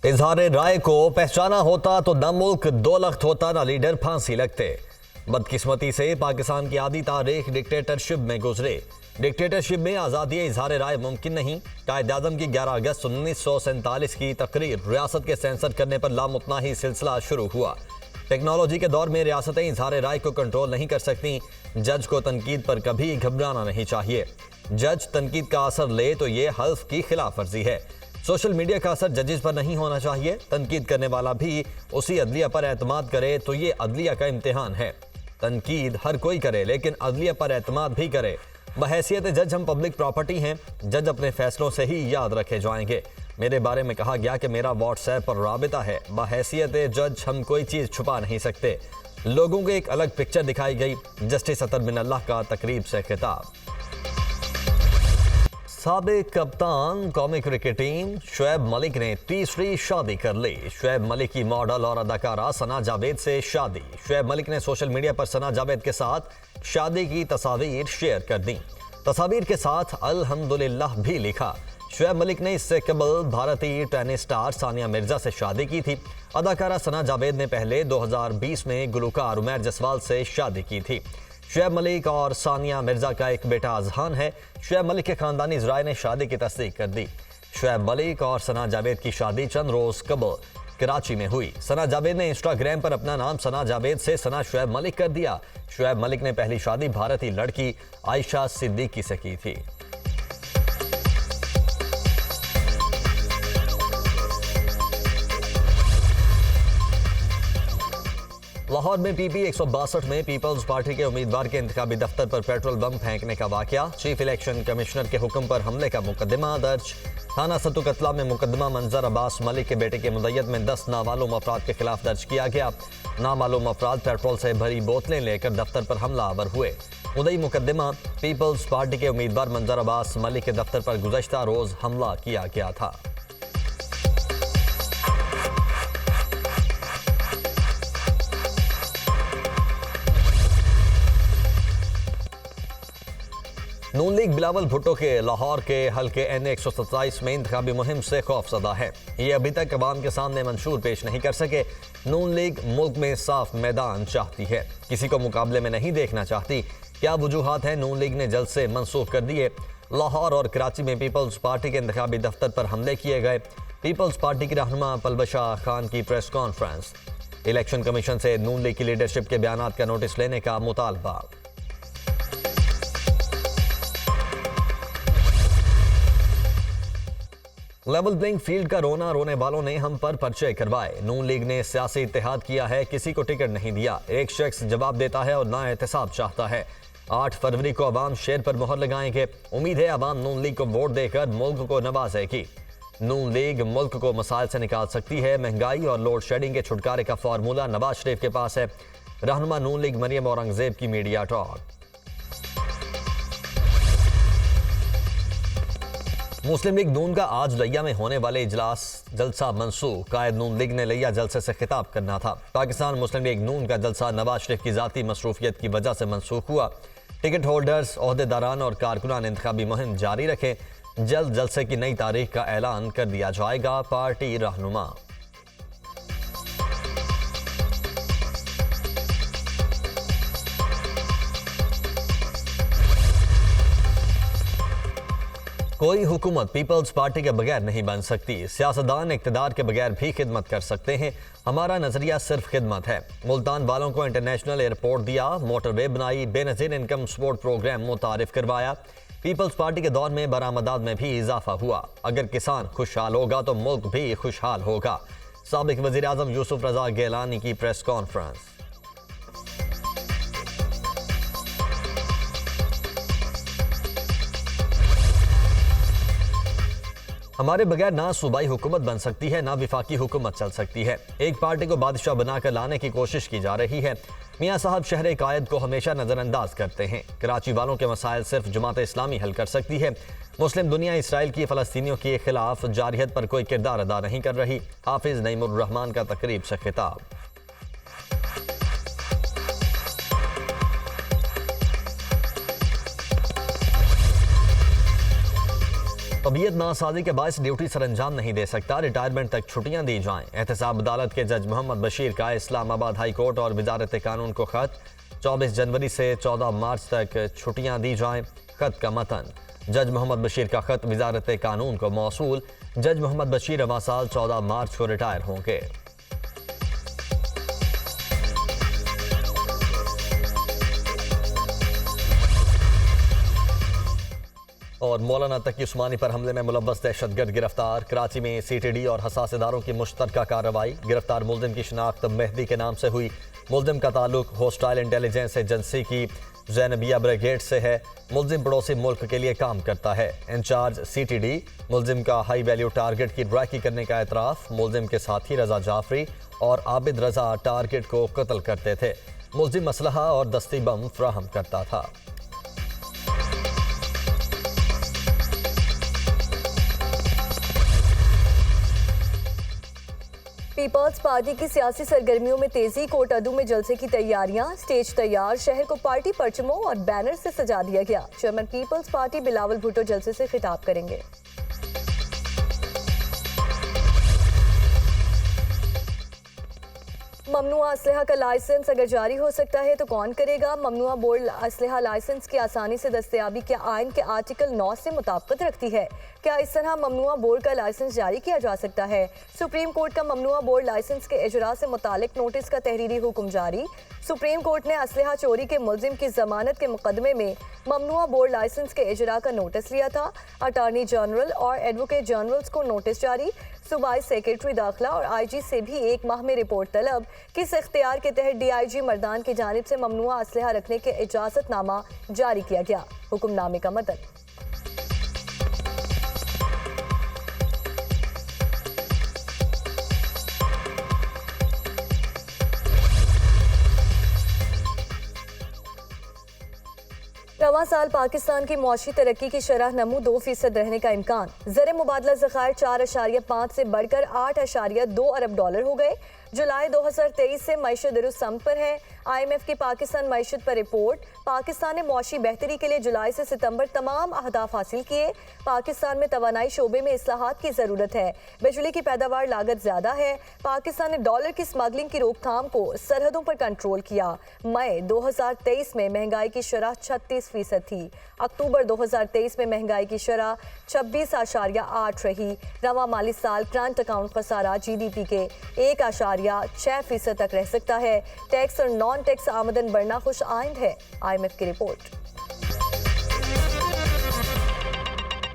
इजहार राय को पहचाना होता तो न मुल्क दो लख्त होता, न लीडर फांसी लगते। बदकिस्मती से पाकिस्तान की आधी तारीख डिक्टेटरशिप में गुजरे। डिक्टेटरशिप में आज़ादी इजहार राय मुमकिन नहीं। कायद-ए-आज़म की 11 अगस्त 1947 की तकरीर रियासत के सेंसर करने पर लामुतनाही सिलसिला शुरू हुआ। टेक्नोलॉजी के दौर में रियासतें इजहार राय को कंट्रोल नहीं कर सकती। जज को तनकीद पर कभी घबराना नहीं चाहिए। जज तनकीद का असर ले तो ये हल्फ की खिलाफ वर्जी है। सोशल मीडिया का असर जजेस पर नहीं होना चाहिए। तनकीद करने वाला भी उसी अदलिया पर एतमाद करे तो ये अदलिया का इम्तिहान है। तनकीद हर कोई करे, लेकिन अदलिया पर एतमाद भी करे। बहैसियत जज हम पब्लिक प्रॉपर्टी हैं। जज अपने फैसलों से ही याद रखे जाएंगे। मेरे बारे में कहा गया कि मेरा व्हाट्सएप पर राबिता है। बहैसियत जज हम कोई चीज़ छुपा नहीं सकते। लोगों को एक अलग पिक्चर दिखाई गई। जस्टिस अतर बिन अल्लाह का तकरीब से खिताब। साबिक कप्तान कौमी क्रिकेट टीम शुएब मलिक ने तीसरी शादी कर ली। शुएब मलिक की मॉडल और अदाकारा सना जावेद से शादी। शुएब मलिक ने सोशल मीडिया पर सना जावेद के साथ शादी की तस्वीर शेयर कर दी। तस्वीर के साथ अल्हम्दुलिल्लाह भी लिखा। शुएब मलिक ने इससे कबल भारतीय टेनिस स्टार सानिया मिर्जा से शादी की थी। अदाकारा सना जावेद ने पहले 2020 में गुलकार उमैर जसवाल से शादी की थी। शुएब मलिक और सानिया मिर्जा का एक बेटा अजहान है। शुएब मलिक के खानदानी ज़राए ने शादी की तस्दीक कर दी। शुएब मलिक और सना जावेद की शादी चंद रोज कबल कराची में हुई। सना जावेद ने इंस्टाग्राम पर अपना नाम सना जावेद से सना शुएब मलिक कर दिया। शुएब मलिक ने पहली शादी भारतीय लड़की आयशा सिद्दीकी से की थी। लाहौर में पीपी 162 में पीपल्स पार्टी के उम्मीदवार के इंतखाबी दफ्तर पर पेट्रोल बम फेंकने का वाकया। चीफ इलेक्शन कमिश्नर के हुक्म पर हमले का मुकदमा दर्ज। थाना सत्तू कतला में मुकदमा मंजर अब्बास मलिक के बेटे की मुद्दत में 10 नामालूम अफराद के खिलाफ दर्ज किया गया। नामालूम अफराद पेट्रोल से भरी बोतलें लेकर दफ्तर पर हमलावर हुए। मुद्दई मुकदमा पीपल्स पार्टी के उम्मीदवार मंजर अब्बास मलिक के दफ्तर पर गुज़श्ता रोज हमला किया गया था। नून लीग बिलावल भुट्टो के लाहौर के हल्के N127 में इंतखाबी मुहिम से खौफजदा है। ये अभी तक अवाम के सामने मंशूर पेश नहीं कर सके। नून लीग मुल्क में साफ मैदान चाहती है, किसी को मुकाबले में नहीं देखना चाहती। क्या वजूहात हैं? नून लीग ने जलसे मंसूख कर दिए। लाहौर और कराची में पीपल्स पार्टी के इंतखाबी दफ्तर पर हमले किए गए। पीपल्स पार्टी की रहनुमा पलबशा खान की प्रेस कॉन्फ्रेंस। इलेक्शन कमीशन से नून लीग की लीडरशिप के बयानात का नोटिस लेने का मुतालबा। लेवल प्लेइंग फील्ड का रोना रोने वालों ने हम पर पर्चे करवाए। नून लीग ने सियासी इत्तेहाद किया है, किसी को टिकट नहीं दिया। एक शख्स जवाब देता है और ना एहतसाब चाहता है। 8 फरवरी को अवाम शेर पर मोहर लगाएंगे। उम्मीद है अवाम नून लीग को वोट देकर मुल्क को नवाजेगी। नून लीग मुल्क को मसाइल से निकाल सकती है। महंगाई और लोड शेडिंग के छुटकारे का फार्मूला नवाज शरीफ के पास है। रहनुमा नून लीग मरियम औरंगजेब की मीडिया टॉक। मुस्लिम लीग नून का आज लिया में होने वाले इजलास जलसा मंसूख। कायद नून लीग ने लिया जलसे से खिताब करना था। पाकिस्तान मुस्लिम लीग नून का जलसा नवाज शरीफ की जाती मसरूफियत की वजह से मंसूख हुआ। टिकट होल्डर्स, ओहदेदारान और कारकुनान इंतखाबी मुहिम जारी रखें। जल्द जलसे की नई तारीख का ऐलान कर दिया जाएगा। पार्टी रहनुमा। कोई हुकूमत पीपल्स पार्टी के बगैर नहीं बन सकती। सियासतदान इक़्तिदार के बगैर भी खिदमत कर सकते हैं। हमारा नजरिया सिर्फ खिदमत है। मुल्तान वालों को इंटरनेशनल एयरपोर्ट दिया, मोटरवे बनाई, बेनज़ीर इनकम सपोर्ट प्रोग्राम मुतारिफ करवाया। पीपल्स पार्टी के दौर में बरामदात में भी इजाफा हुआ। अगर किसान खुशहाल होगा तो मुल्क भी खुशहाल होगा। साबिक वज़ीर आज़म यूसुफ रज़ा गिलानी की प्रेस कॉन्फ्रेंस। हमारे बगैर ना सूबाई हुकूमत बन सकती है, ना विफाकी हुकूमत चल सकती है। एक पार्टी को बादशाह बनाकर लाने की कोशिश की जा रही है। मियाँ साहब शहर कायद को हमेशा नज़रअंदाज करते हैं। कराची वालों के मसाइल सिर्फ जमात इस्लामी हल कर सकती है। मुस्लिम दुनिया इसराइल की फ़लस्तीनियों के खिलाफ जारहियत पर कोई किरदार अदा नहीं कर रही। हाफिज नईमुर रहमान का तकरीब से खिताब। तबीयत नासाजी के बायस ड्यूटी सर अंजाम नहीं दे सकता, रिटायरमेंट तक छुट्टियां दी जाएं। एहतसाब अदालत के जज मोहम्मद बशीर का इस्लामाबाद हाई कोर्ट और वजारत कानून को खत। 24 जनवरी से 14 मार्च तक छुट्टियां दी जाएं। खत का मतन। जज मोहम्मद बशीर का खत वजारत कानून को मौसूल। जज मोहम्मद बशीर रवां साल 14 मार्च को रिटायर होंगे। और मौलाना तकी उस्मानी पर हमले में मुलव्वस दहशतगर्द गिरफ्तार। कराची में CTD और हसास इदारों की मुश्तरका कार्रवाई। गिरफ्तार मुल्जिम की शनाख्त मेहदी के नाम से हुई। मुल्जिम का ताल्लुक होस्टाइल इंटेलिजेंस एजेंसी की जैनबिया ब्रिगेड से है। मुल्जिम पड़ोसी मुल्क के लिए काम करता है। इंचार्ज CTD मुल्जिम का हाई वैल्यू टारगेट की ट्रैकी करने का एतराफ़। मुल्जिम के साथी रजा जाफरी और आबिद रजा टारगेट को कत्ल करते थे। मुल्जिम असलहा और दस्ती बम फ्राहम करता था। पीपल्स पार्टी की सियासी सरगर्मियों में तेजी। कोट अदू में जलसे की तैयारियां। स्टेज तैयार। शहर को पार्टी परचमों और बैनर से सजा दिया गया। चेयरमैन पीपल्स पार्टी बिलावल भुट्टो जलसे से खिताब करेंगे। ममनुआ असलहा का लाइसेंस अगर जारी हो सकता है तो कौन करेगा? ममनुआ बोर्ड असलहा लाइसेंस की आसानी से दस्तयाबी क्या आइन के आर्टिकल 9 से मुताबिकत रखती है? क्या इस तरह ममनुआ बोर्ड का लाइसेंस जारी किया जा सकता है? सुप्रीम कोर्ट का ममनुआ बोर्ड लाइसेंस के इजरा से मुतालिक नोटिस का तहरीरी हुक्म जारी। सुप्रीम कोर्ट ने असलहा चोरी के मुल्जिम की जमानत के मुकदमे में ममनुआ बोर्ड लाइसेंस के इजरा का नोटिस लिया था। अटॉर्नी जनरल और एडवोकेट जनरल्स को नोटिस जारी। सूबाई सेक्रेटरी दाखिला और IG से भी 1 माह में रिपोर्ट तलब। किस इख्तियार के तहत DIG मर्दान की जानिब से ममनुआ असलहा रखने के इजाजतनामा जारी किया गया? हुक्मनामे का मतन। रवां साल पाकिस्तान की मौशी तरक्की की शरह नमू 2% रहने का इम्कान। ज़र मुबादला ज़खायर 4.5 से बढ़कर 8.2 अरब डॉलर हो गए। जुलाई 2023 से मईशत दुरुस्त पर है। IMF की पाकिस्तान मईशत पर रिपोर्ट। पाकिस्तान ने मौशी बेहतरी के लिए जुलाई से सितंबर तमाम अहदाफ हासिल किए। पाकिस्तान में तवानाई शोबे में इस्लाहात की ज़रूरत है। बिजली की पैदावार लागत ज़्यादा है। पाकिस्तान ने डॉलर की स्मगलिंग की रोकथाम को सरहदों पर कंट्रोल किया। मई 2023 में महंगाई की शरह 36% थी। अक्टूबर 2023 में महंगाई की शरह 26.8 रही। रवां माली साल करंट अकाउंट खसारा GDP के 1.6% तक रह सकता है। टैक्स और नॉन टैक्स आमदन बढ़ना खुश आइंद है। IMF की रिपोर्ट।